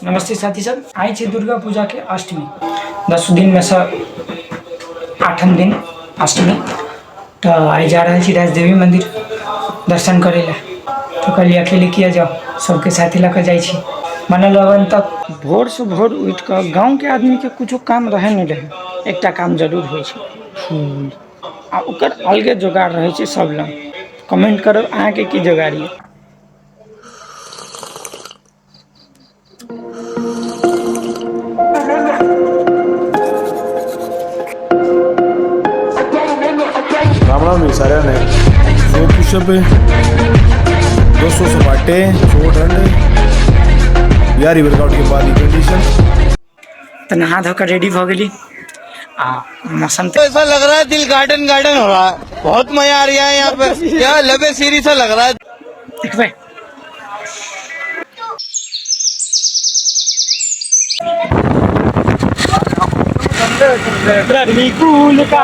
नमस्ते साथी सब, आई छे दुर्गा पूजा के अष्टमी 10 दिन में से 8 दिन अष्टमी। तो आई जा रहा छी राज देवी मंदिर दर्शन करे ला। तो कल अकेले किया जाओ, सबके साथी लकर जाई छी। मन लगन तक भोर से भोर उठ कर गाँव के आदमी के कुछ काम रहे नहीं रहे, एकटा काम जरूर हो फूल आ ओकर अलगे जोगाड़ रहे छे सब लग। कमेंट करब अहाँ के की जोगाड़ी। रामराम सारे ने दो पुशअप 200 सपाटे 100 डंडे यार वर्कआउट के बाद ही कंडीशन। तो नहा धोकर रेडी हो गई। मौसम तो ऐसा लग रहा है दिल गार्डन गार्डन हो रहा है, बहुत मजा आ रहा है यहाँ पे। क्या लबे सीरी सा लग रहा है। देख भाई कूल का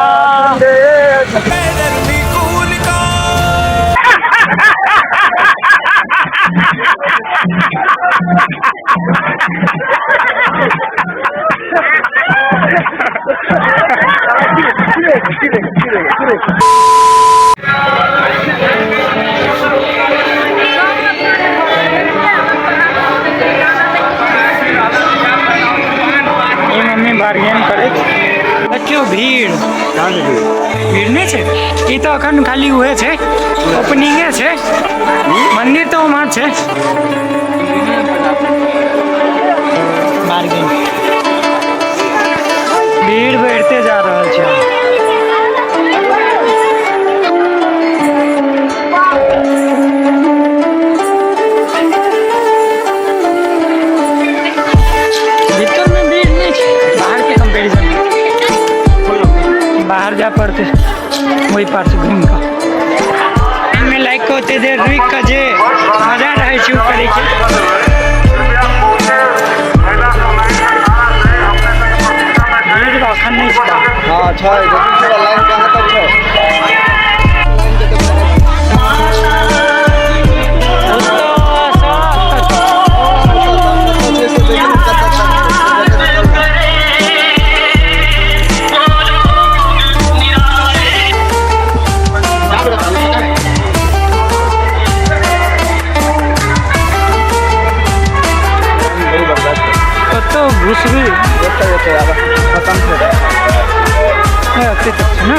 बार्गेन करे क्यों भीड़ भीड़ नहीं छे। ये तो अखन खाली हुए छे, ओपनिंग छे, मंदिर तो वहाँ छे। बार्गेन भीड़ बढ़ते जा रहा है। बाहर जा पड़ते वही पार से घूम का में लाइक होते देर रुक का जे मजा रहे छे ऊपर के। अखन नहीं छा। हाँ अच्छा है, थोड़ा लाइन कहाँ तक है? घुसरी ना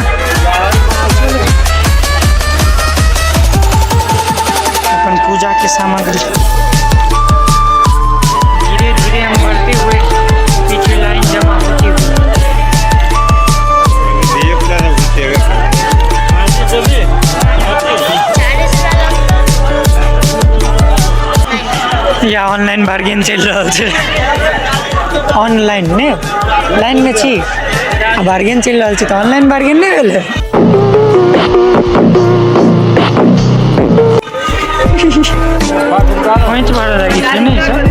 अपन पूजा के सामग्री धीरे धीरे हम बढ़ते हुए पीछे लाइन जमा होती हुई। या ऑनलाइन बार्गेन चल रहा है। ऑनलाइन ने लाइन में छी बार्गेन चल रहा है तो ऑनलाइन बार्गेन नहीं भेल। पॉइंट बढ़ रही है नहीं सर।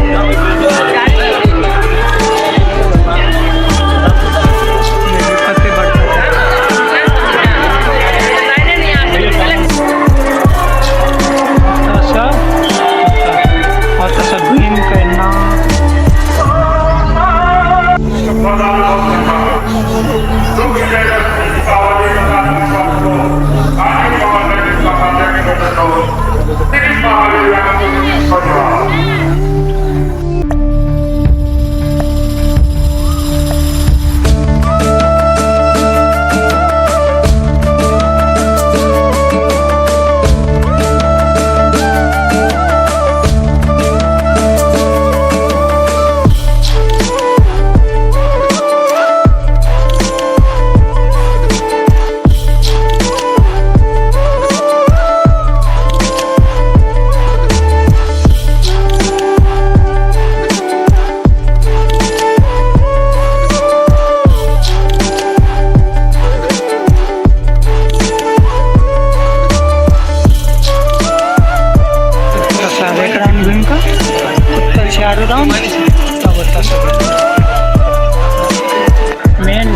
मेन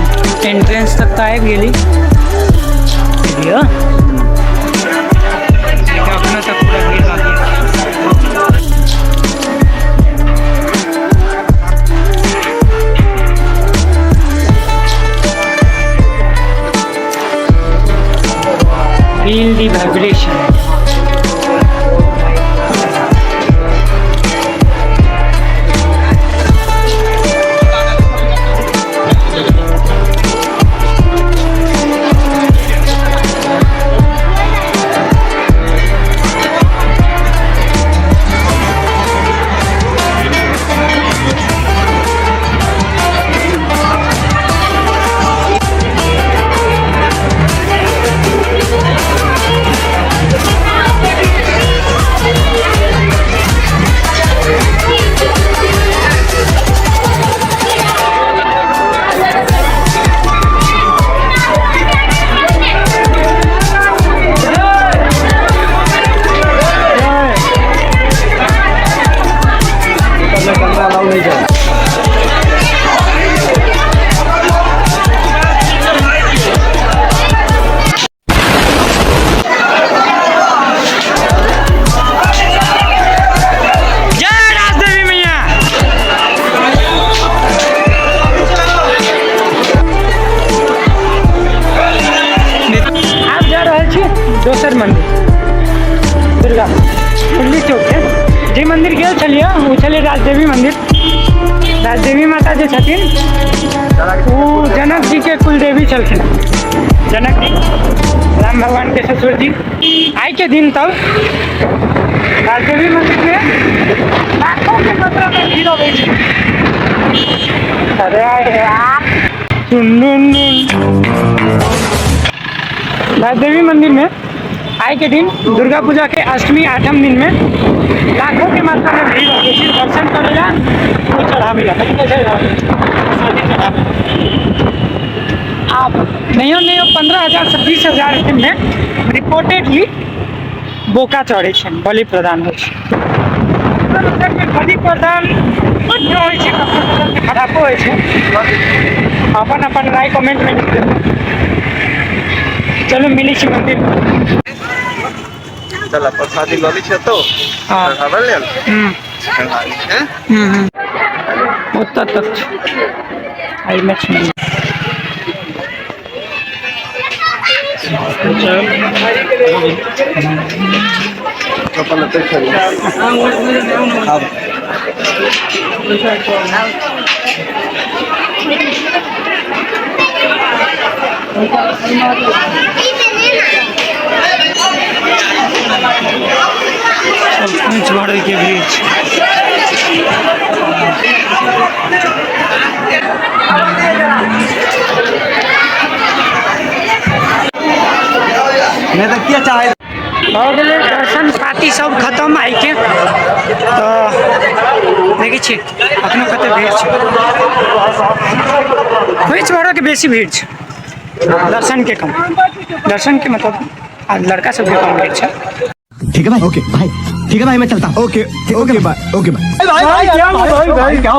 एंट्रेंस तक का आबि गेली अपना तक पूरा एडिशन है। दोसर मंदिर दुर्गा मुरली चौक है जे मंदिर गेल छलिए वो छलै राजदेवी मंदिर। राजदेवी माता जे छथिन वो जनक जी के कुलदेवी छलखिन। जनक जी राम भगवान के ससुर जी। आई के दिन तक राजदेवी मंदिर में लाखों के मात्रा में भीड़ हो गई। अरे यार राजदेवी मंदिर में आज के दिन दुर्गा पूजा के अष्टमी 8वें दिन में लाखों की मात्रा में भीड़ होगी। सिर्फ दर्शन करेगा वो चढ़ा मिला आप नहीं 15,000 से 20,000 में रिपोर्टेडली बोका चढ़े बलि प्रदान हो। बलि प्रदान खराब हो अपन अपन राय कमेंट में लिख देते। चलो मिली छी मंदिर चला प्रसादी लॉली छे तो हाँ खबर ले हैं उत्तर तक आई मैच में कपल पे चल अब छोड़ के ब्रिज मैं तो क्या चाहे हो गए दर्शन पार्टी सब खत्म आई के तो देखी छी अपने कते भीड़ कुछ बड़ो के बेसी भीड़ दर्शन के कम दर्शन के मतलब लड़का सब के कम भीड़ ठीक है भाई ओके भाई ठीक है भाई मैं चलता हूँ ओके ओके भाई ओके भाई भाई क्या भाई क्या